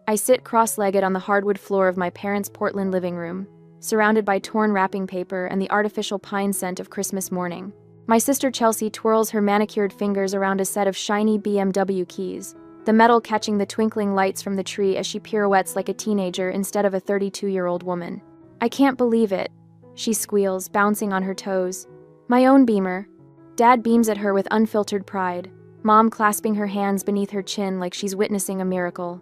I sit cross-legged on the hardwood floor of my parents' Portland living room, surrounded by torn wrapping paper and the artificial pine scent of Christmas morning. My sister Chelsea twirls her manicured fingers around a set of shiny BMW keys, the metal catching the twinkling lights from the tree as she pirouettes like a teenager instead of a 32-year-old woman. "I can't believe it," she squeals, bouncing on her toes. "My own Beamer." Dad beams at her with unfiltered pride, Mom clasping her hands beneath her chin like she's witnessing a miracle.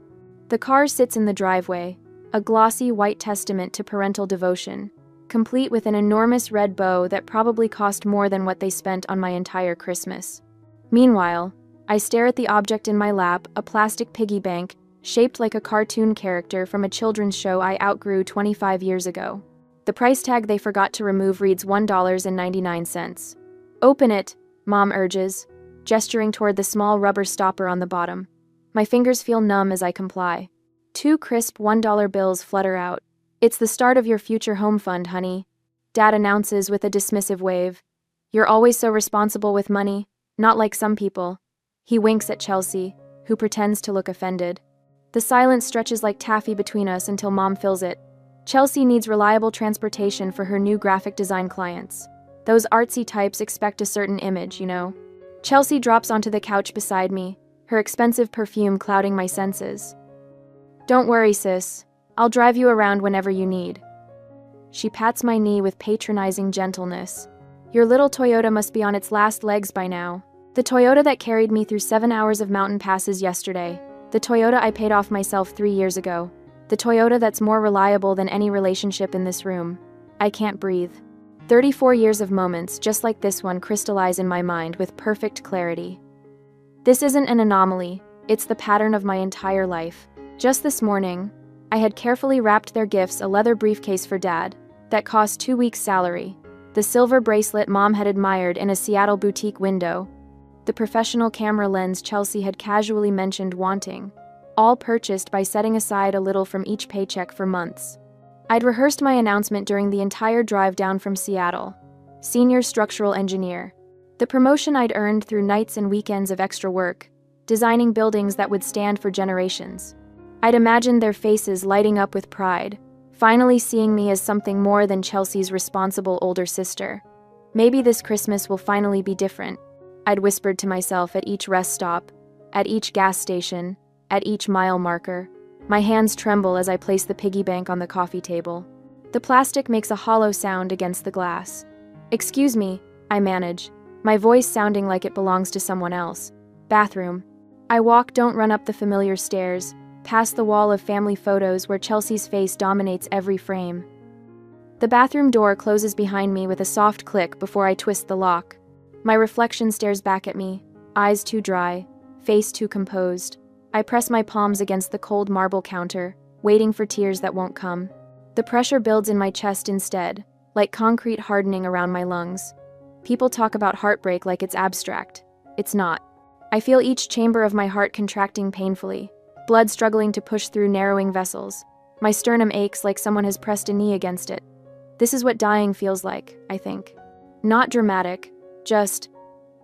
The car sits in the driveway, a glossy white testament to parental devotion, complete with an enormous red bow that probably cost more than what they spent on my entire Christmas. Meanwhile, I stare at the object in my lap, a plastic piggy bank, shaped like a cartoon character from a children's show I outgrew 25 years ago. The price tag they forgot to remove reads $1.99. "Open it," Mom urges, gesturing toward the small rubber stopper on the bottom. My fingers feel numb as I comply. 2 crisp $1 bills flutter out. "It's the start of your future home fund, honey," Dad announces with a dismissive wave. "You're always so responsible with money, not like some people." He winks at Chelsea, who pretends to look offended. The silence stretches like taffy between us until Mom fills it. Chelsea needs reliable transportation for her new graphic design clients. Those artsy types expect a certain image, you know. Chelsea drops onto the couch beside me, her expensive perfume clouding my senses. "Don't worry, sis. I'll drive you around whenever you need." She pats my knee with patronizing gentleness. "Your little Toyota must be on its last legs by now." The Toyota that carried me through 7 hours of mountain passes yesterday. The Toyota I paid off myself 3 years ago. The Toyota that's more reliable than any relationship in this room. I can't breathe. 34 years of moments just like this one crystallize in my mind with perfect clarity. This isn't an anomaly, it's the pattern of my entire life. Just this morning, I had carefully wrapped their gifts, a leather briefcase for Dad that cost 2 weeks' salary, the silver bracelet Mom had admired in a Seattle boutique window, the professional camera lens Chelsea had casually mentioned wanting, all purchased by setting aside a little from each paycheck for months. I'd rehearsed my announcement during the entire drive down from Seattle. Senior structural engineer. The promotion I'd earned through nights and weekends of extra work, designing buildings that would stand for generations. I'd imagined their faces lighting up with pride, finally seeing me as something more than Chelsea's responsible older sister. Maybe this Christmas will finally be different, I'd whispered to myself at each rest stop, at each gas station, at each mile marker. My hands tremble as I place the piggy bank on the coffee table. The plastic makes a hollow sound against the glass. "Excuse me," I manage, my voice sounding like it belongs to someone else. "Bathroom." I walk, don't run up the familiar stairs, past the wall of family photos where Chelsea's face dominates every frame. The bathroom door closes behind me with a soft click before I twist the lock. My reflection stares back at me, eyes too dry, face too composed. I press my palms against the cold marble counter, waiting for tears that won't come. The pressure builds in my chest instead, like concrete hardening around my lungs. People talk about heartbreak like it's abstract. It's not. I feel each chamber of my heart contracting painfully, blood struggling to push through narrowing vessels. My sternum aches like someone has pressed a knee against it. This is what dying feels like, I think. Not dramatic, just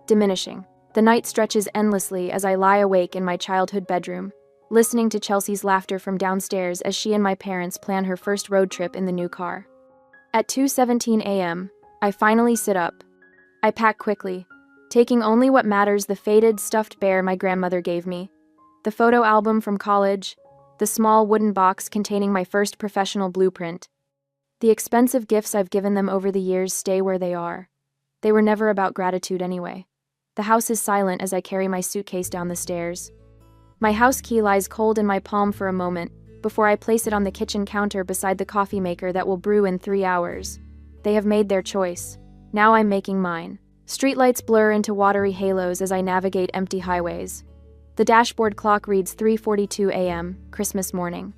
diminishing. The night stretches endlessly as I lie awake in my childhood bedroom, listening to Chelsea's laughter from downstairs as she and my parents plan her first road trip in the new car. At 2:17 a.m., I finally sit up. I pack quickly, taking only what matters: the faded, stuffed bear my grandmother gave me, the photo album from college, the small wooden box containing my first professional blueprint. The expensive gifts I've given them over the years stay where they are. They were never about gratitude anyway. The house is silent as I carry my suitcase down the stairs. My house key lies cold in my palm for a moment, before I place it on the kitchen counter beside the coffee maker that will brew in 3 hours. They have made their choice. Now I'm making mine. Streetlights blur into watery halos as I navigate empty highways. The dashboard clock reads 3:42 a.m., Christmas morning.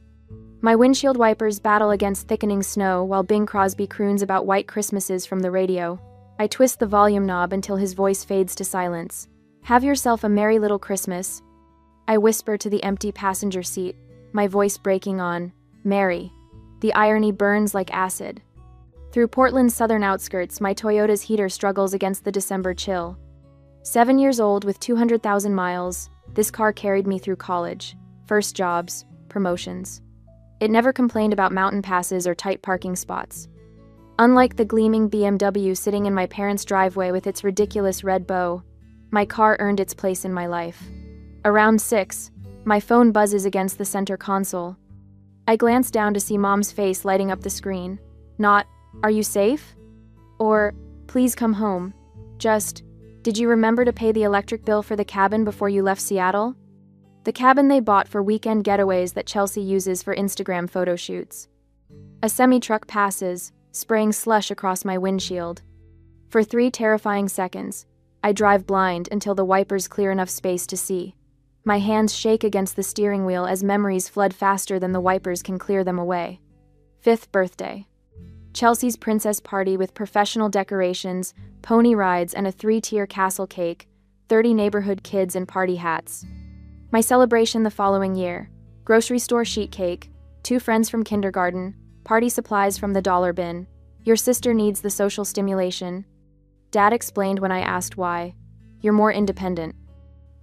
My windshield wipers battle against thickening snow while Bing Crosby croons about white Christmases from the radio. I twist the volume knob until his voice fades to silence. "Have yourself a merry little Christmas," I whisper to the empty passenger seat, my voice breaking on "merry." The irony burns like acid. Through Portland's southern outskirts, my Toyota's heater struggles against the December chill. 7 years old with 200,000 miles, this car carried me through college, first jobs, promotions. It never complained about mountain passes or tight parking spots. Unlike the gleaming BMW sitting in my parents' driveway with its ridiculous red bow, my car earned its place in my life. Around 6, my phone buzzes against the center console. I glance down to see Mom's face lighting up the screen. Not, "Are you safe?" Or, "Please come home." Just, "Did you remember to pay the electric bill for the cabin before you left Seattle?" The cabin they bought for weekend getaways that Chelsea uses for Instagram photo shoots. A semi-truck passes, spraying slush across my windshield. For 3 terrifying seconds, I drive blind until the wipers clear enough space to see. My hands shake against the steering wheel as memories flood faster than the wipers can clear them away. 5th birthday. Chelsea's princess party with professional decorations, pony rides, and a 3-tier castle cake, 30 neighborhood kids in party hats. My celebration the following year: grocery store sheet cake, 2 friends from kindergarten, party supplies from the dollar bin. Your sister needs the social stimulation. Dad explained when I asked why. You're more independent.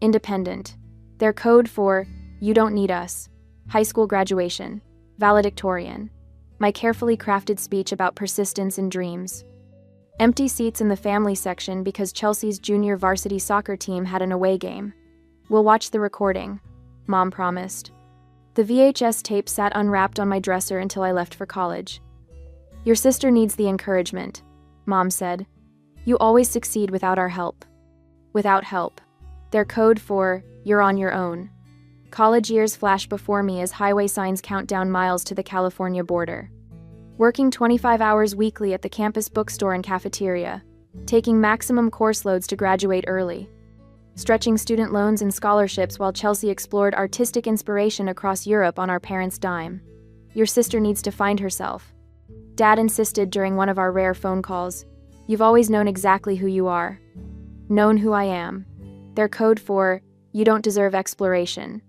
Independent. Their code for, you don't need us. High school graduation. Valedictorian. My carefully crafted speech about persistence and dreams. Empty seats in the family section because Chelsea's junior varsity soccer team had an away game. We'll watch the recording, Mom promised. The VHS tape sat unwrapped on my dresser until I left for college. Your sister needs the encouragement, Mom said. You always succeed without our help. Without help. Their code for, you're on your own. College years flash before me as highway signs count down miles to the California border. Working 25 hours weekly at the campus bookstore and cafeteria. Taking maximum course loads to graduate early. Stretching student loans and scholarships while Chelsea explored artistic inspiration across Europe on our parents' dime. Your sister needs to find herself. Dad insisted during one of our rare phone calls. You've always known exactly who you are. Known who I am. Their code for, you don't deserve exploration.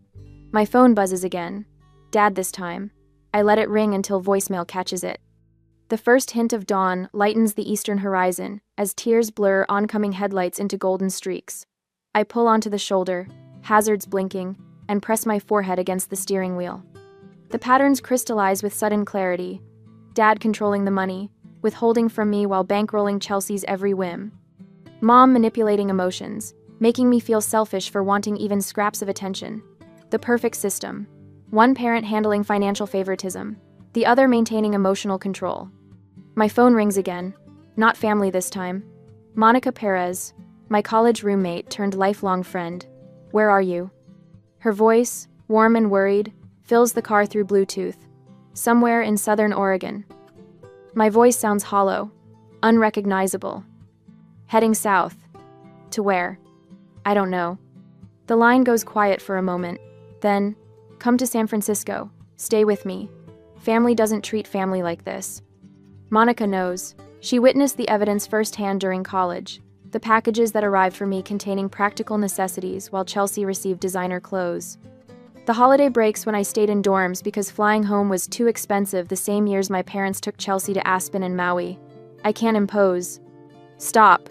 My phone buzzes again. Dad this time. I let it ring until voicemail catches it. The first hint of dawn lightens the eastern horizon as tears blur oncoming headlights into golden streaks. I pull onto the shoulder, hazards blinking, and press my forehead against the steering wheel. The patterns crystallize with sudden clarity. Dad controlling the money, withholding from me while bankrolling Chelsea's every whim. Mom manipulating emotions, making me feel selfish for wanting even scraps of attention. The perfect system. One parent handling financial favoritism, the other maintaining emotional control. My phone rings again. Not family this time. Monica Perez, my college roommate turned lifelong friend. Where are you? Her voice, warm and worried, fills the car through Bluetooth. Somewhere in southern Oregon. My voice sounds hollow, unrecognizable. Heading south. To where? I don't know. The line goes quiet for a moment. Then, come to San Francisco. Stay with me. Family doesn't treat family like this. Monica knows. She witnessed the evidence firsthand during college. The packages that arrived for me containing practical necessities while Chelsea received designer clothes. The holiday breaks when I stayed in dorms because flying home was too expensive the same years my parents took Chelsea to Aspen and Maui. I can't impose. Stop.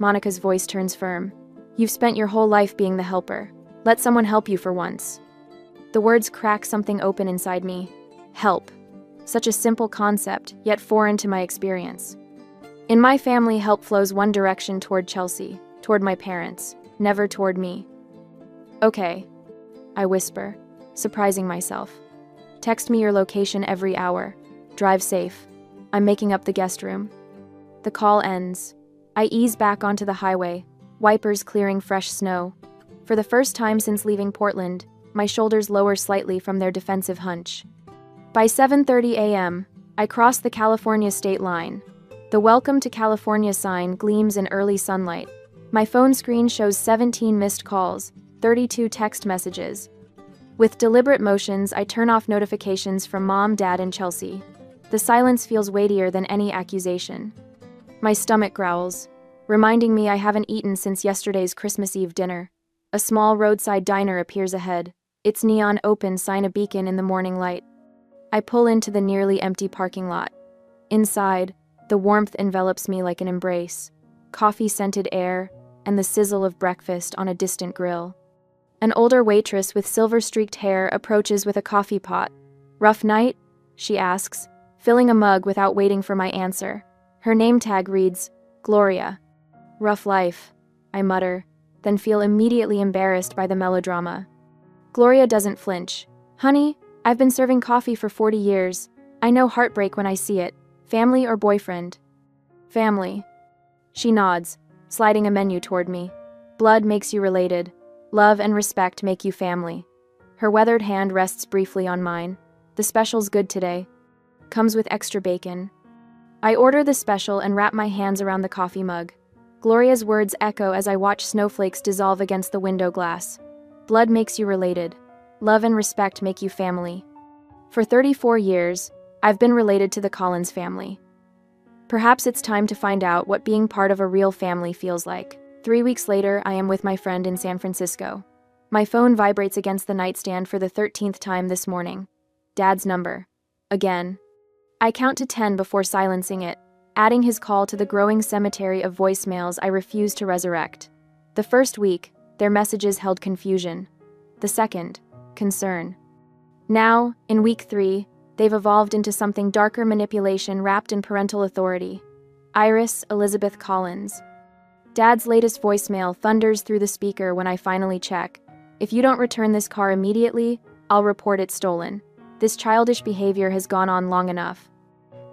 Monica's voice turns firm. You've spent your whole life being the helper. Let someone help you for once. The words crack something open inside me. Help. Such a simple concept, yet foreign to my experience. In my family, help flows one direction toward Chelsea, toward my parents, never toward me. Okay. I whisper, surprising myself. Text me your location every hour. Drive safe. I'm making up the guest room. The call ends. I ease back onto the highway, wipers clearing fresh snow. For the first time since leaving Portland, my shoulders lower slightly from their defensive hunch. By 7:30 a.m., I cross the California state line. The Welcome to California sign gleams in early sunlight. My phone screen shows 17 missed calls, 32 text messages. With deliberate motions, I turn off notifications from Mom, Dad, and Chelsea. The silence feels weightier than any accusation. My stomach growls, reminding me I haven't eaten since yesterday's Christmas Eve dinner. A small roadside diner appears ahead, its neon open sign a beacon in the morning light. I pull into the nearly empty parking lot. Inside, the warmth envelops me like an embrace, coffee-scented air, and the sizzle of breakfast on a distant grill. An older waitress with silver-streaked hair approaches with a coffee pot. "Rough night?" she asks, filling a mug without waiting for my answer. Her name tag reads, Gloria. "Rough life," I mutter, then feel immediately embarrassed by the melodrama. Gloria doesn't flinch. "Honey, I've been serving coffee for 40 years. I know heartbreak when I see it. Family or boyfriend?" "Family." She nods, sliding a menu toward me. "Blood makes you related. Love and respect make you family." Her weathered hand rests briefly on mine. "The special's good today. Comes with extra bacon." I order the special and wrap my hands around the coffee mug. Gloria's words echo as I watch snowflakes dissolve against the window glass. Blood makes you related. Love and respect make you family. For 34 years, I've been related to the Collins family. Perhaps it's time to find out what being part of a real family feels like. 3 weeks later, I am with my friend in San Francisco. My phone vibrates against the nightstand for the 13th time this morning. Dad's number. Again. I count to 10 before silencing it, adding his call to the growing cemetery of voicemails I refuse to resurrect. The first week, their messages held confusion. The second, concern. Now, in week 3, they've evolved into something darker: manipulation wrapped in parental authority. Iris Elizabeth Collins. Dad's latest voicemail thunders through the speaker when I finally check. "If you don't return this car immediately, I'll report it stolen. This childish behavior has gone on long enough."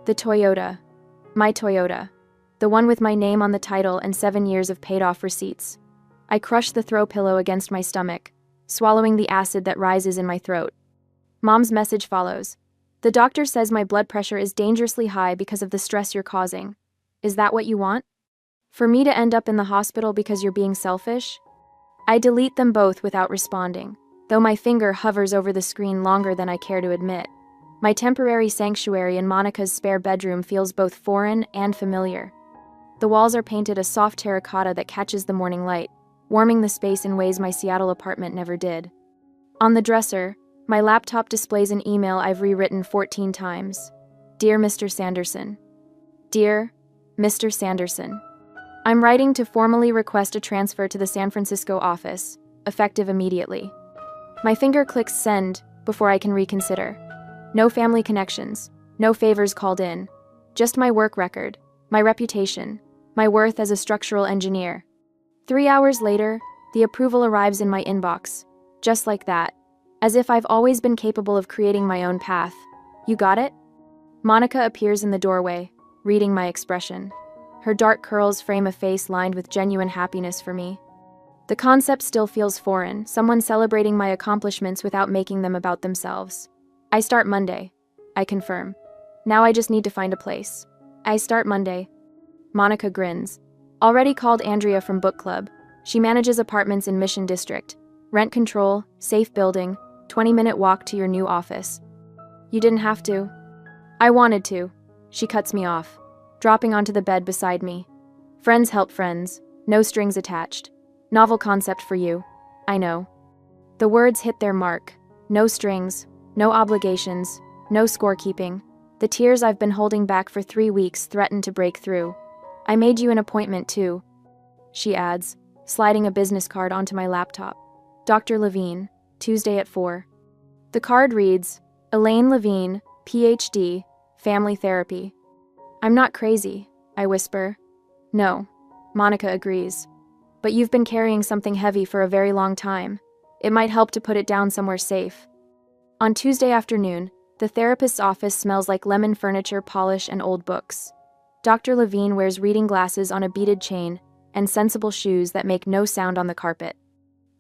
The Toyota. My Toyota. The one with my name on the title and 7 years of paid-off receipts. I crush the throw pillow against my stomach, swallowing the acid that rises in my throat. Mom's message follows. "The doctor says my blood pressure is dangerously high because of the stress you're causing. Is that what you want? For me to end up in the hospital because you're being selfish?" I delete them both without responding, though my finger hovers over the screen longer than I care to admit. My temporary sanctuary in Monica's spare bedroom feels both foreign and familiar. The walls are painted a soft terracotta that catches the morning light, warming the space in ways my Seattle apartment never did. On the dresser, my laptop displays an email I've rewritten 14 times. "Dear Mr. Sanderson." Dear Mr. Sanderson. I'm writing to formally request a transfer to the San Francisco office, effective immediately. My finger clicks send before I can reconsider. No family connections, no favors called in, just my work record, my reputation, my worth as a structural engineer. 3 hours later, the approval arrives in my inbox, just like that, as if I've always been capable of creating my own path. "You got it?" Monica appears in the doorway, reading my expression. Her dark curls frame a face lined with genuine happiness for me. The concept still feels foreign, someone celebrating my accomplishments without making them about themselves. "I start Monday," I confirm. "Now I just need to find a place." "I start Monday." Monica grins. "Already called Andrea from book club. She manages apartments in Mission District. Rent control, safe building, 20-minute walk to your new office." "You didn't have to." "I wanted to." She cuts me off, dropping onto the bed beside me. "Friends help friends, no strings attached. Novel concept for you. I know." The words hit their mark. No strings, no obligations, no scorekeeping. The tears I've been holding back for 3 weeks threaten to break through. "I made you an appointment too," she adds, sliding a business card onto my laptop. "Dr. Levine, Tuesday at 4. The card reads, "Elaine Levine, PhD, Family Therapy." "I'm not crazy," I whisper. "No," Monica agrees. "But you've been carrying something heavy for a very long time. It might help to put it down somewhere safe." On Tuesday afternoon, the therapist's office smells like lemon furniture, polish, and old books. Dr. Levine wears reading glasses on a beaded chain and sensible shoes that make no sound on the carpet.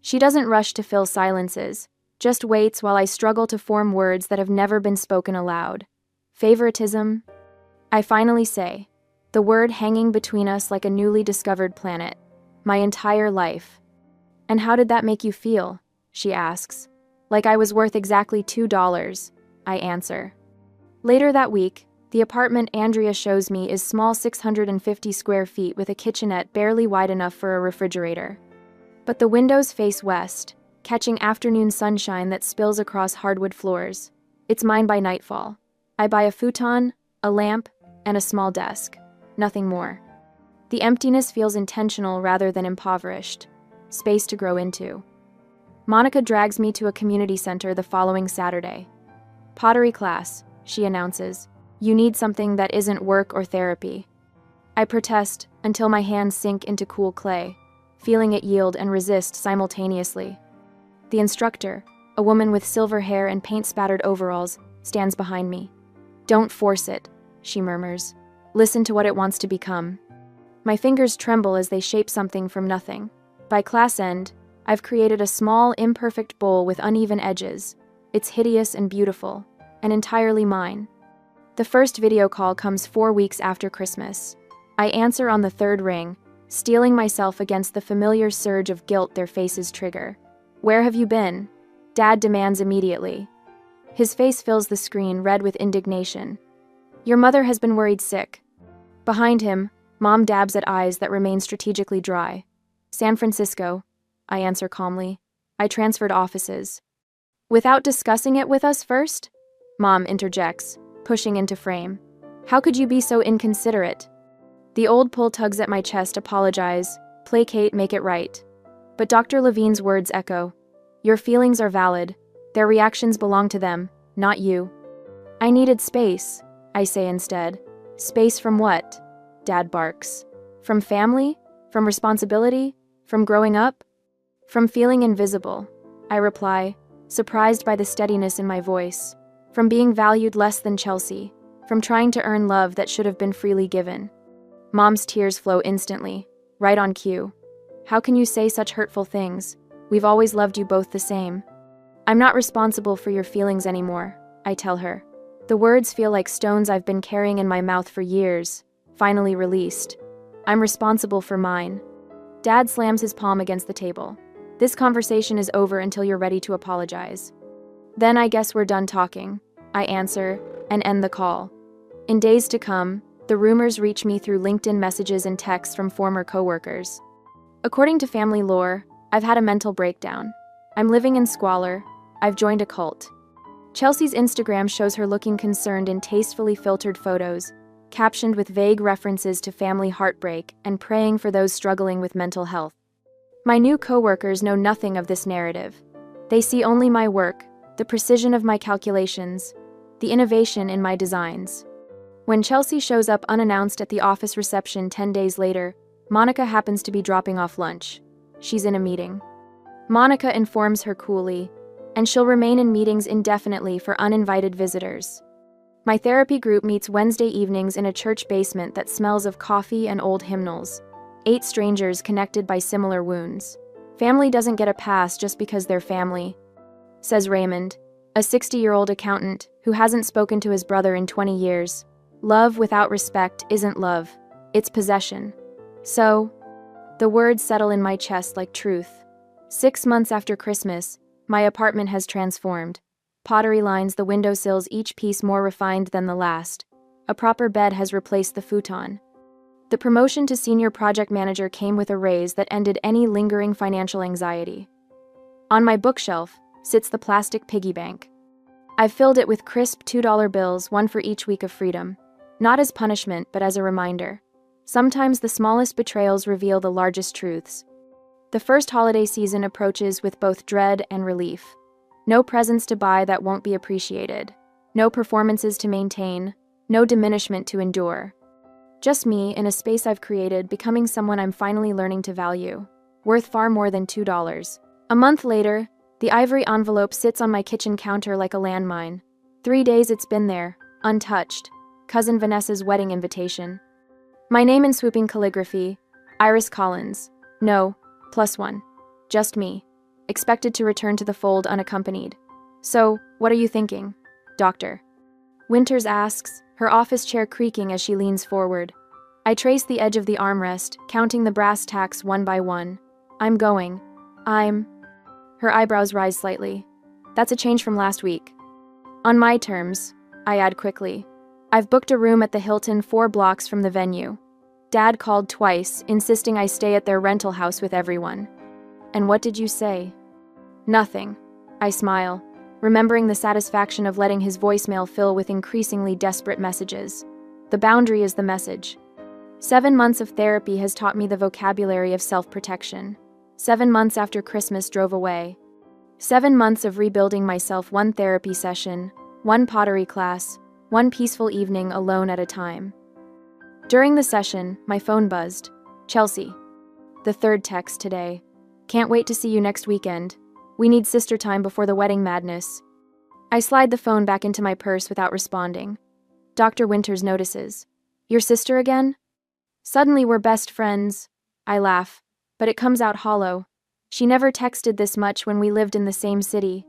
She doesn't rush to fill silences, just waits while I struggle to form words that have never been spoken aloud. Favoritism? I finally say, the word hanging between us like a newly discovered planet. My entire life. "And how did that make you feel?" she asks. "Like I was worth exactly $2, I answer. Later that week, the apartment Andrea shows me is small, 650 square feet with a kitchenette barely wide enough for a refrigerator. But the windows face west, catching afternoon sunshine that spills across hardwood floors. It's mine by nightfall. I buy a futon, a lamp, and a small desk. Nothing more. The emptiness feels intentional rather than impoverished. Space to grow into. Monica drags me to a community center the following Saturday. Pottery class, she announces. You need something that isn't work or therapy. I protest until my hands sink into cool clay, feeling it yield and resist simultaneously. The instructor, a woman with silver hair and paint-spattered overalls, stands behind me. Don't force it, she murmurs. Listen to what it wants to become. My fingers tremble as they shape something from nothing. By class end, I've created a small, imperfect bowl with uneven edges. It's hideous and beautiful, and entirely mine. The first video call comes 4 weeks after Christmas. I answer on the third ring, steeling myself against the familiar surge of guilt their faces trigger. Where have you been? Dad demands immediately. His face fills the screen, red with indignation. Your mother has been worried sick. Behind him, Mom dabs at eyes that remain strategically dry. San Francisco, I answer calmly. I transferred offices. Without discussing it with us first? Mom interjects, pushing into frame. How could you be so inconsiderate? The old pull tugs at my chest, apologize, placate, make it right. But Dr. Levine's words echo. Your feelings are valid. Their reactions belong to them, not you. I needed space, I say instead. Space from what? Dad barks. From family? From responsibility? From growing up? From feeling invisible, I reply, surprised by the steadiness in my voice. From being valued less than Chelsea. From trying to earn love that should have been freely given. Mom's tears flow instantly, right on cue. How can you say such hurtful things? We've always loved you both the same. I'm not responsible for your feelings anymore, I tell her. The words feel like stones I've been carrying in my mouth for years, finally released. I'm responsible for mine. Dad slams his palm against the table. This conversation is over until you're ready to apologize. Then I guess we're done talking, I answer, and end the call. In days to come, the rumors reach me through LinkedIn messages and texts from former coworkers. According to family lore, I've had a mental breakdown. I'm living in squalor. I've joined a cult. Chelsea's Instagram shows her looking concerned in tastefully filtered photos, captioned with vague references to family heartbreak and praying for those struggling with mental health. My new coworkers know nothing of this narrative. They see only my work, the precision of my calculations, the innovation in my designs. When Chelsea shows up unannounced at the office reception 10 days later, Monica happens to be dropping off lunch. She's in a meeting. Monica informs her coolly, and she'll remain in meetings indefinitely for uninvited visitors. My therapy group meets Wednesday evenings in a church basement that smells of coffee and old hymnals. 8 strangers connected by similar wounds. Family doesn't get a pass just because they're family, says Raymond, a 60-year-old accountant who hasn't spoken to his brother in 20 years. Love without respect isn't love, it's possession. So, the words settle in my chest like truth. 6 months after Christmas, my apartment has transformed. Pottery lines the windowsills, each piece more refined than the last. A proper bed has replaced the futon. The promotion to senior project manager came with a raise that ended any lingering financial anxiety. On my bookshelf sits the plastic piggy bank. I've filled it with crisp $2 bills, one for each week of freedom. Not as punishment, but as a reminder. Sometimes the smallest betrayals reveal the largest truths. The first holiday season approaches with both dread and relief. No presents to buy that won't be appreciated. No performances to maintain. No diminishment to endure. Just me in a space I've created, becoming someone I'm finally learning to value. Worth far more than $2. A month later, the ivory envelope sits on my kitchen counter like a landmine. 3 days it's been there, untouched. Cousin Vanessa's wedding invitation. My name in swooping calligraphy, Iris Collins. No, +1. Just me. Expected to return to the fold unaccompanied. So, what are you thinking, Doctor? Winters asks, her office chair creaking as she leans forward. I trace the edge of the armrest, counting the brass tacks one by one. I'm going. Her eyebrows rise slightly. That's a change from last week. On my terms, I add quickly. I've booked a room at the Hilton 4 blocks from the venue. Dad called twice, insisting I stay at their rental house with everyone. And what did you say? Nothing. I smile, remembering the satisfaction of letting his voicemail fill with increasingly desperate messages. The boundary is the message. 7 months of therapy has taught me the vocabulary of self-protection. 7 months after Christmas drove away. 7 months of rebuilding myself, one therapy session, one pottery class, one peaceful evening alone at a time. During the session, my phone buzzed. Chelsea. The third text today. Can't wait to see you next weekend. We need sister time before the wedding madness. I slide the phone back into my purse without responding. Dr. Winters notices. Your sister again? Suddenly we're best friends. I laugh, but it comes out hollow. She never texted this much when we lived in the same city.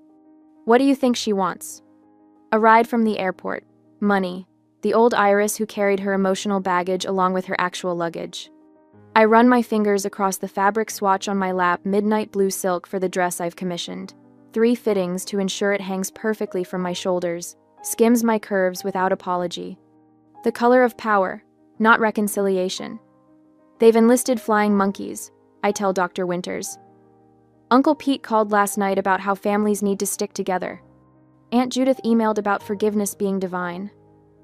What do you think she wants? A ride from the airport. Money. The old Iris who carried her emotional baggage along with her actual luggage. I run my fingers across the fabric swatch on my lap, midnight blue silk for the dress I've commissioned. 3 fittings to ensure it hangs perfectly from my shoulders, skims my curves without apology. The color of power, not reconciliation. They've enlisted flying monkeys, I tell Dr. Winters. Uncle Pete called last night about how families need to stick together. Aunt Judith emailed about forgiveness being divine.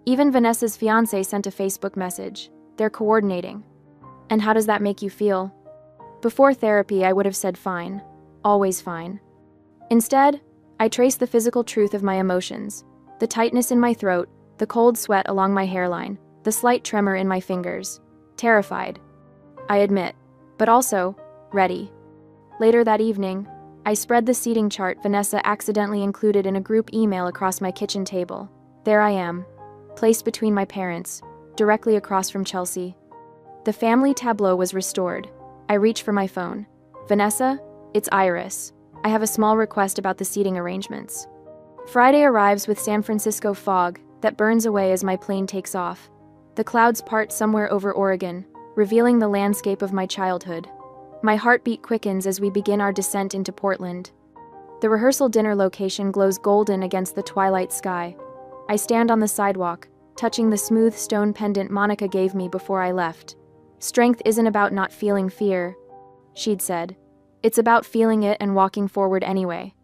Even Vanessa's fiancé sent a Facebook message. They're coordinating. And how does that make you feel? Before therapy, I would have said fine. Always fine. Instead, I trace the physical truth of my emotions. The tightness in my throat, the cold sweat along my hairline, the slight tremor in my fingers. Terrified. I admit. But also, ready. Later that evening, I spread the seating chart Vanessa accidentally included in a group email across my kitchen table. There I am, placed between my parents, directly across from Chelsea. The family tableau was restored. I reach for my phone. Vanessa, it's Iris. I have a small request about the seating arrangements. Friday arrives with San Francisco fog that burns away as my plane takes off. The clouds part somewhere over Oregon, revealing the landscape of my childhood. My heartbeat quickens as we begin our descent into Portland. The rehearsal dinner location glows golden against the twilight sky. I stand on the sidewalk, touching the smooth stone pendant Monica gave me before I left. Strength isn't about not feeling fear, she'd said. It's about feeling it and walking forward anyway.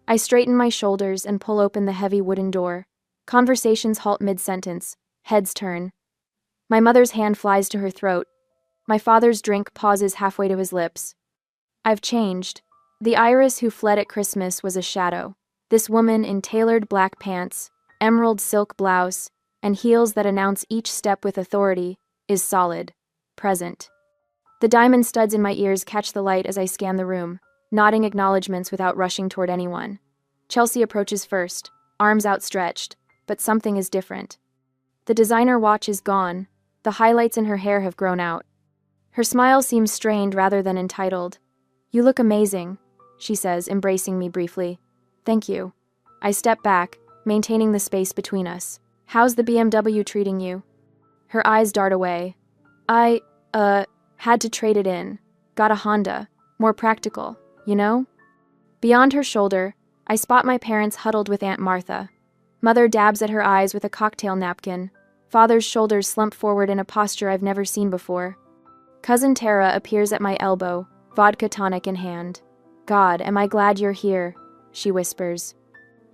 I straighten my shoulders and pull open the heavy wooden door. Conversations halt mid-sentence. Heads turn. My mother's hand flies to her throat. My father's drink pauses halfway to his lips. I've changed. The Iris who fled at Christmas was a shadow. This woman in tailored black pants, emerald silk blouse, and heels that announce each step with authority, is solid, present. The diamond studs in my ears catch the light as I scan the room, nodding acknowledgments without rushing toward anyone. Chelsea approaches first, arms outstretched, but something is different. The designer watch is gone. The highlights in her hair have grown out. Her smile seems strained rather than entitled. You look amazing, she says, embracing me briefly. Thank you. I step back, maintaining the space between us. How's the BMW treating you? Her eyes dart away. I had to trade it in. Got a Honda. More practical, you know? Beyond her shoulder, I spot my parents huddled with Aunt Martha. Mother dabs at her eyes with a cocktail napkin. Father's shoulders slump forward in a posture I've never seen before. Cousin Tara appears at my elbow, vodka tonic in hand. God, am I glad you're here, she whispers.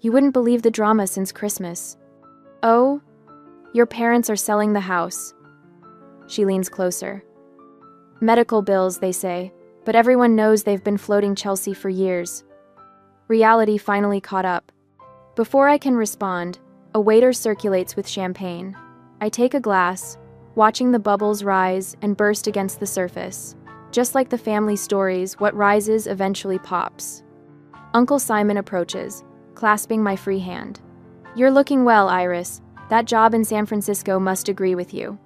You wouldn't believe the drama since Christmas. Oh? Your parents are selling the house. She leans closer. Medical bills, they say, but everyone knows they've been floating Chelsea for years. Reality finally caught up. Before I can respond, a waiter circulates with champagne. I take a glass, watching the bubbles rise and burst against the surface. Just like the family stories, what rises eventually pops. Uncle Simon approaches, clasping my free hand. You're looking well, Iris. That job in San Francisco must agree with you.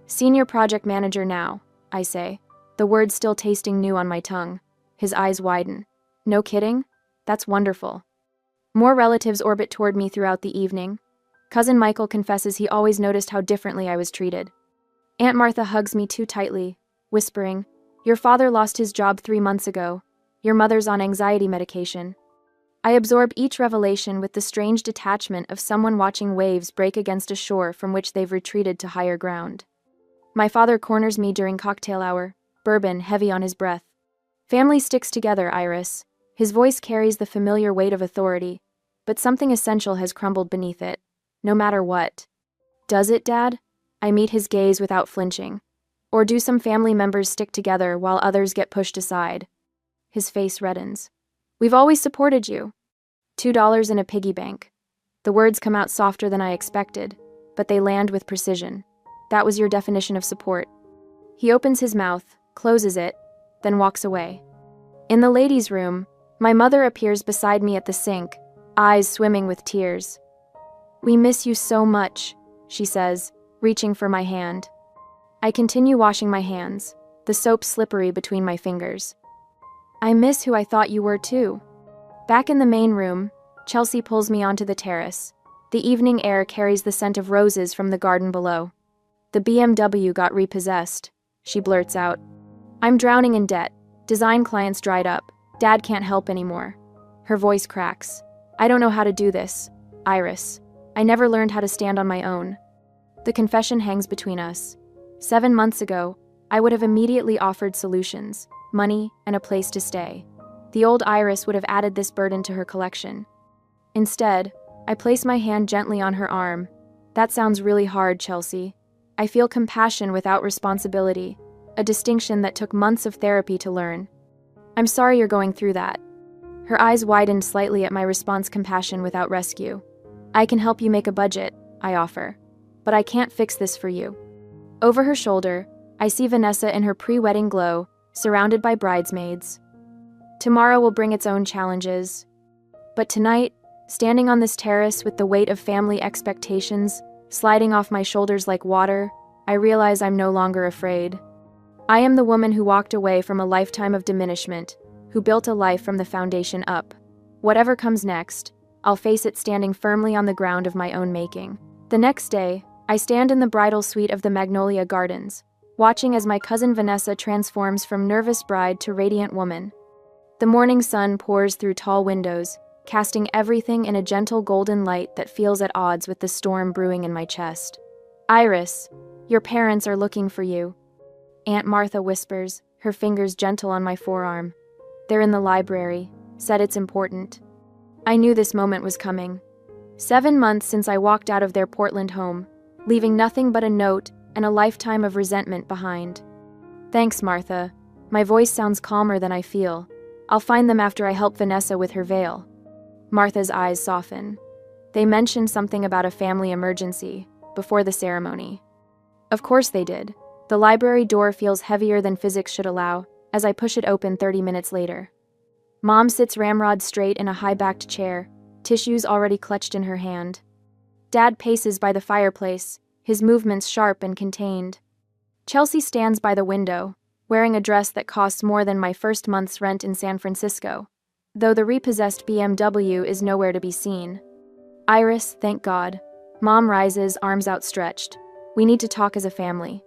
Senior project manager now, I say, the words still tasting new on my tongue. His eyes widen. No kidding? That's wonderful. More relatives orbit toward me throughout the evening. Cousin Michael confesses he always noticed how differently I was treated. Aunt Martha hugs me too tightly, whispering, Your father lost his job 3 months ago. Your mother's on anxiety medication. I absorb each revelation with the strange detachment of someone watching waves break against a shore from which they've retreated to higher ground. My father corners me during cocktail hour, bourbon heavy on his breath. Family sticks together, Iris. His voice carries the familiar weight of authority, but something essential has crumbled beneath it, no matter what. Does it, Dad? I meet his gaze without flinching. Or do some family members stick together while others get pushed aside? His face reddens. We've always supported you. $2 in a piggy bank. The words come out softer than I expected, but they land with precision. That was your definition of support. He opens his mouth, closes it, then walks away. In the ladies' room, my mother appears beside me at the sink, eyes swimming with tears. We miss you so much, she says, reaching for my hand. I continue washing my hands, the soap slippery between my fingers. I miss who I thought you were too. Back in the main room, Chelsea pulls me onto the terrace. The evening air carries the scent of roses from the garden below. The BMW got repossessed, she blurts out. I'm drowning in debt. Design clients dried up. Dad can't help anymore. Her voice cracks. I don't know how to do this, Iris. I never learned how to stand on my own. The confession hangs between us. 7 months ago, I would have immediately offered solutions, money, and a place to stay. The old Iris would have added this burden to her collection. Instead, I place my hand gently on her arm. That sounds really hard, Chelsea. I feel compassion without responsibility, a distinction that took months of therapy to learn. I'm sorry you're going through that. Her eyes widened slightly at my response, compassion without rescue. I can help you make a budget, I offer. But I can't fix this for you. Over her shoulder, I see Vanessa in her pre-wedding glow, surrounded by bridesmaids. Tomorrow will bring its own challenges. But tonight, standing on this terrace with the weight of family expectations sliding off my shoulders like water, I realize I'm no longer afraid. I am the woman who walked away from a lifetime of diminishment, who built a life from the foundation up. Whatever comes next, I'll face it standing firmly on the ground of my own making. The next day, I stand in the bridal suite of the Magnolia Gardens, watching as my cousin Vanessa transforms from nervous bride to radiant woman. The morning sun pours through tall windows, casting everything in a gentle golden light that feels at odds with the storm brewing in my chest. Iris, your parents are looking for you. Aunt Martha whispers, her fingers gentle on my forearm. They're in the library, said it's important. I knew this moment was coming. 7 months since I walked out of their Portland home, leaving nothing but a note and a lifetime of resentment behind. Thanks, Martha. My voice sounds calmer than I feel. I'll find them after I help Vanessa with her veil. Martha's eyes soften. They mentioned something about a family emergency before the ceremony. Of course they did. The library door feels heavier than physics should allow as I push it open 30 minutes later. Mom sits ramrod straight in a high-backed chair, tissues already clutched in her hand. Dad paces by the fireplace, his movements sharp and contained. Chelsea stands by the window, wearing a dress that costs more than my first month's rent in San Francisco, though the repossessed BMW is nowhere to be seen. Iris, thank God. Mom rises, arms outstretched. We need to talk as a family.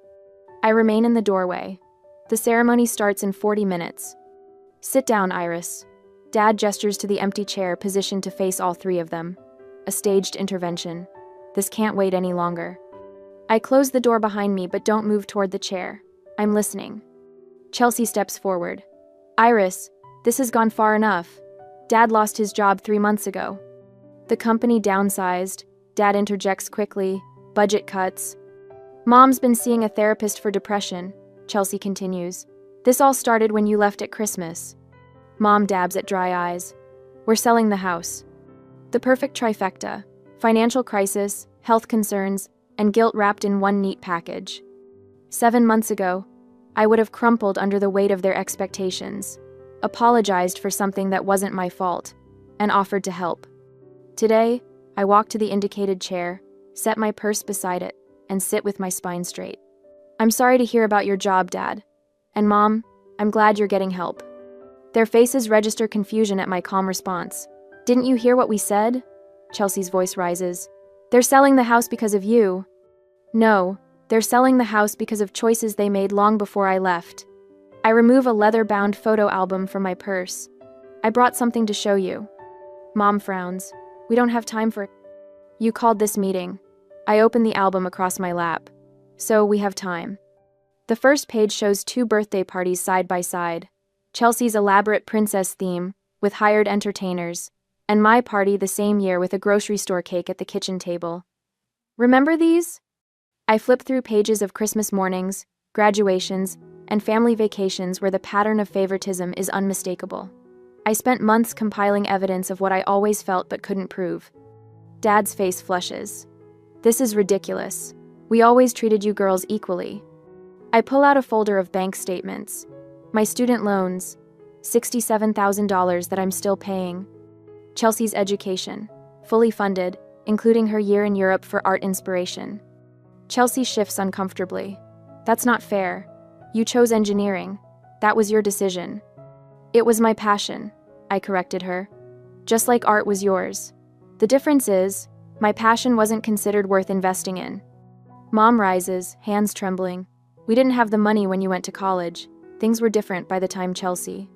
I remain in the doorway. The ceremony starts in 40 minutes. Sit down, Iris. Dad gestures to the empty chair positioned to face all three of them. A staged intervention. This can't wait any longer. I close the door behind me but don't move toward the chair. I'm listening. Chelsea steps forward. Iris, this has gone far enough. Dad lost his job 3 months ago. The company downsized. Dad interjects quickly. Budget cuts. Mom's been seeing a therapist for depression, Chelsea continues. This all started when you left at Christmas. Mom dabs at dry eyes. We're selling the house. The perfect trifecta. Financial crisis, health concerns, and guilt wrapped in one neat package. 7 months ago, I would have crumpled under the weight of their expectations, apologized for something that wasn't my fault, and offered to help. Today, I walk to the indicated chair, set my purse beside it, and sit with my spine straight. I'm sorry to hear about your job, Dad. And Mom, I'm glad you're getting help. Their faces register confusion at my calm response. Didn't you hear what we said? Chelsea's voice rises. They're selling the house because of you. No, they're selling the house because of choices they made long before I left. I remove a leather-bound photo album from my purse. I brought something to show you. Mom frowns. We don't have time for it. You called this meeting. I open the album across my lap. So we have time. The first page shows 2 birthday parties side by side. Chelsea's elaborate princess theme, with hired entertainers, and my party the same year with a grocery store cake at the kitchen table. Remember these? I flip through pages of Christmas mornings, graduations, and family vacations where the pattern of favoritism is unmistakable. I spent months compiling evidence of what I always felt but couldn't prove. Dad's face flushes. This is ridiculous. We always treated you girls equally. I pull out a folder of bank statements. My student loans, $67,000 that I'm still paying. Chelsea's education, fully funded, including her year in Europe for art inspiration. Chelsea shifts uncomfortably. That's not fair. You chose engineering. That was your decision. It was my passion, I corrected her. Just like art was yours. The difference is, my passion wasn't considered worth investing in. Mom rises, hands trembling. We didn't have the money when you went to college. Things were different by the time Chelsea.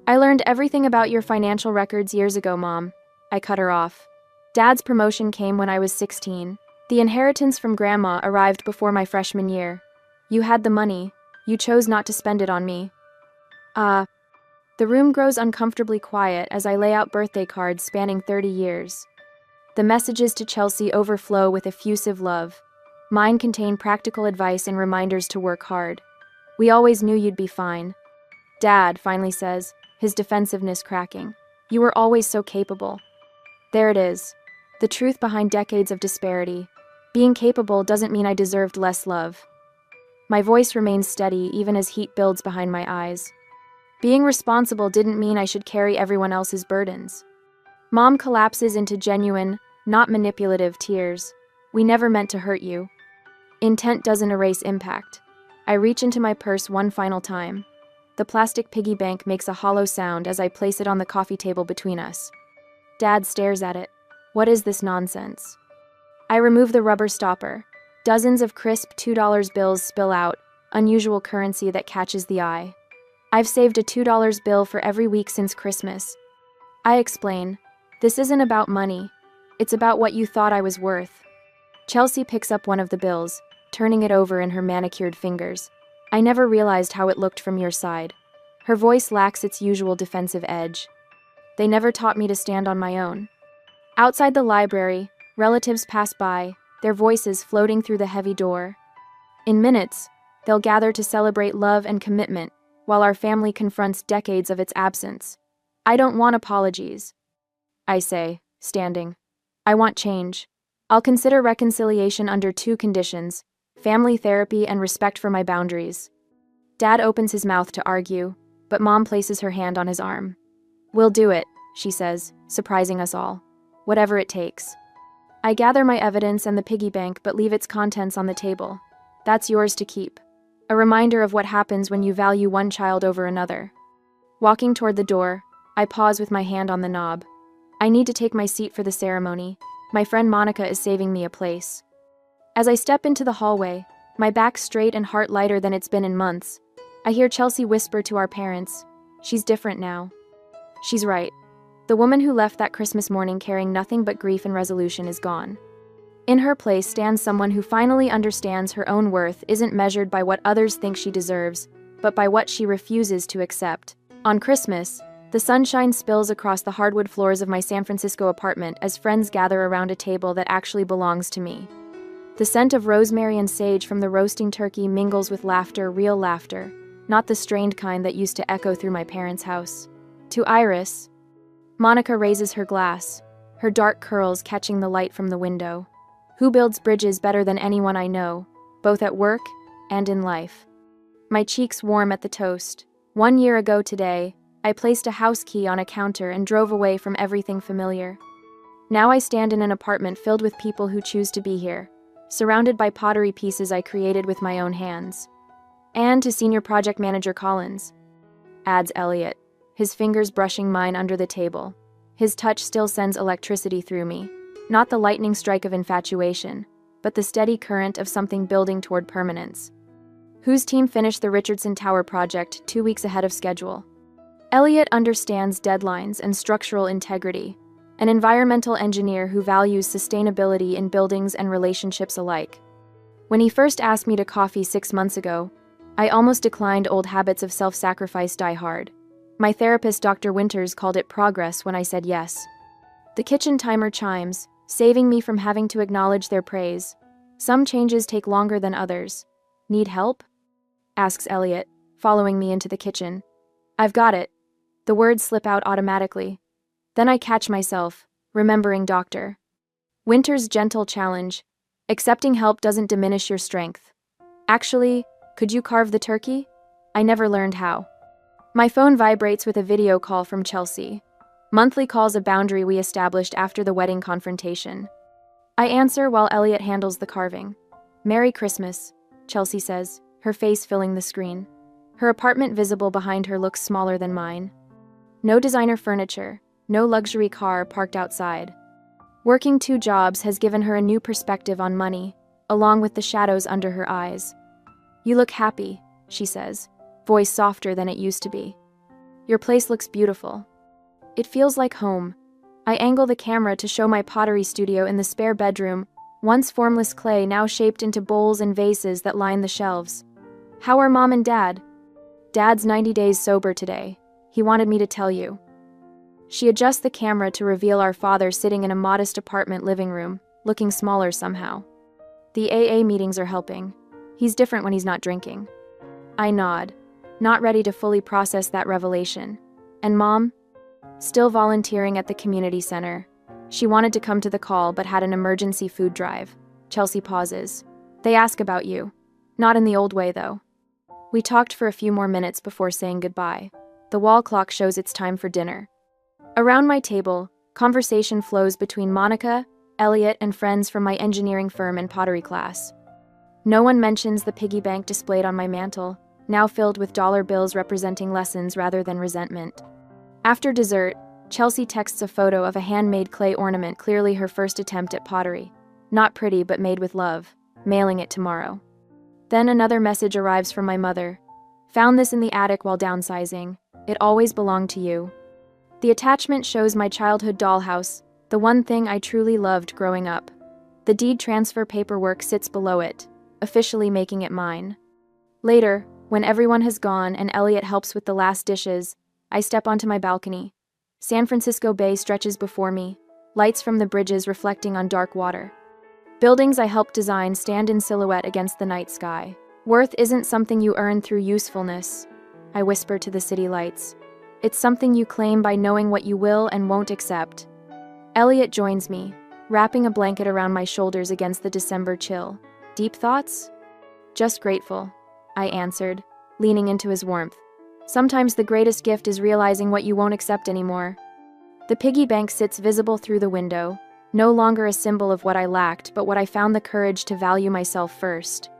I learned everything about your financial records years ago, Mom. I cut her off. Dad's promotion came when I was 16. The inheritance from Grandma arrived before my freshman year. You had the money. You chose not to spend it on me. The room grows uncomfortably quiet as I lay out birthday cards spanning 30 years. The messages to Chelsea overflow with effusive love. Mine contain practical advice and reminders to work hard. We always knew you'd be fine. Dad finally says, his defensiveness cracking. You were always so capable. There it is. The truth behind decades of disparity. Being capable doesn't mean I deserved less love. My voice remains steady even as heat builds behind my eyes. Being responsible didn't mean I should carry everyone else's burdens. Mom collapses into genuine, not manipulative tears. We never meant to hurt you. Intent doesn't erase impact. I reach into my purse one final time. The plastic piggy bank makes a hollow sound as I place it on the coffee table between us. Dad stares at it. What is this nonsense? I remove the rubber stopper. Dozens of crisp $2 bills spill out, unusual currency that catches the eye. I've saved a $2 bill for every week since Christmas. I explain. This isn't about money. It's about what you thought I was worth. Chelsea picks up one of the bills, turning it over in her manicured fingers. I never realized how it looked from your side. Her voice lacks its usual defensive edge. They never taught me to stand on my own. Outside the library, relatives pass by, their voices floating through the heavy door. In minutes, they'll gather to celebrate love and commitment, while our family confronts decades of its absence. I don't want apologies, I say, standing. I want change. I'll consider reconciliation under 2 conditions: family therapy and respect for my boundaries. Dad opens his mouth to argue, but Mom places her hand on his arm. We'll do it, she says, surprising us all. Whatever it takes. I gather my evidence and the piggy bank but leave its contents on the table. That's yours to keep. A reminder of what happens when you value one child over another. Walking toward the door, I pause with my hand on the knob. I need to take my seat for the ceremony. My friend Monica is saving me a place. As I step into the hallway, my back straight and heart lighter than it's been in months, I hear Chelsea whisper to our parents, "She's different now." She's right. The woman who left that Christmas morning carrying nothing but grief and resolution is gone. In her place stands someone who finally understands her own worth isn't measured by what others think she deserves, but by what she refuses to accept. On Christmas, the sunshine spills across the hardwood floors of my San Francisco apartment as friends gather around a table that actually belongs to me. The scent of rosemary and sage from the roasting turkey mingles with laughter, real laughter, not the strained kind that used to echo through my parents' house. To Iris, Monica raises her glass, her dark curls catching the light from the window. Who builds bridges better than anyone I know, both at work and in life? My cheeks warm at the toast. 1 year ago today, I placed a house key on a counter and drove away from everything familiar. Now I stand in an apartment filled with people who choose to be here, surrounded by pottery pieces I created with my own hands. And to Senior Project Manager Collins, adds Elliot, his fingers brushing mine under the table. His touch still sends electricity through me. Not the lightning strike of infatuation, but the steady current of something building toward permanence. Whose team finished the Richardson Tower project 2 weeks ahead of schedule? Elliot understands deadlines and structural integrity, an environmental engineer who values sustainability in buildings and relationships alike. When he first asked me to coffee 6 months ago, I almost declined. Old habits of self-sacrifice die hard. My therapist, Dr. Winters, called it progress when I said yes. The kitchen timer chimes, saving me from having to acknowledge their praise. Some changes take longer than others. Need help? Asks Elliot, following me into the kitchen. I've got it. The words slip out automatically. Then I catch myself, remembering Dr. Winter's gentle challenge. Accepting help doesn't diminish your strength. Actually, could you carve the turkey? I never learned how. My phone vibrates with a video call from Chelsea. Monthly calls a boundary we established after the wedding confrontation. I answer while Elliot handles the carving. "Merry Christmas," Chelsea says, her face filling the screen. Her apartment visible behind her looks smaller than mine. No designer furniture, no luxury car parked outside. Working 2 jobs has given her a new perspective on money, along with the shadows under her eyes. "You look happy," she says, voice softer than it used to be. "Your place looks beautiful." It feels like home. I angle the camera to show my pottery studio in the spare bedroom, once formless clay now shaped into bowls and vases that line the shelves. "How are Mom and Dad?" "Dad's 90 days sober today. He wanted me to tell you." She adjusts the camera to reveal our father sitting in a modest apartment living room, looking smaller somehow. "The AA meetings are helping. He's different when he's not drinking." I nod, not ready to fully process that revelation. "And Mom?" "Still volunteering at the community center. She wanted to come to the call but had an emergency food drive." Chelsea pauses. "They ask about you. Not in the old way, though." We talked for a few more minutes before saying goodbye. The wall clock shows it's time for dinner. Around my table, conversation flows between Monica, Elliot, and friends from my engineering firm and pottery class. No one mentions the piggy bank displayed on my mantle, now filled with dollar bills representing lessons rather than resentment. After dessert, Chelsea texts a photo of a handmade clay ornament, clearly her first attempt at pottery. "Not pretty, but made with love. Mailing it tomorrow." Then another message arrives from my mother. "Found this in the attic while downsizing. It always belonged to you." The attachment shows my childhood dollhouse, the one thing I truly loved growing up. The deed transfer paperwork sits below it, officially making it mine. Later, when everyone has gone and Elliot helps with the last dishes, I step onto my balcony. San Francisco Bay stretches before me, lights from the bridges reflecting on dark water. Buildings I helped design stand in silhouette against the night sky. "Worth isn't something you earn through usefulness," I whisper to the city lights. "It's something you claim by knowing what you will and won't accept." Elliot joins me, wrapping a blanket around my shoulders against the December chill. "Deep thoughts?" "Just grateful," I answered, leaning into his warmth. "Sometimes the greatest gift is realizing what you won't accept anymore." The piggy bank sits visible through the window, no longer a symbol of what I lacked, but what I found the courage to value myself first.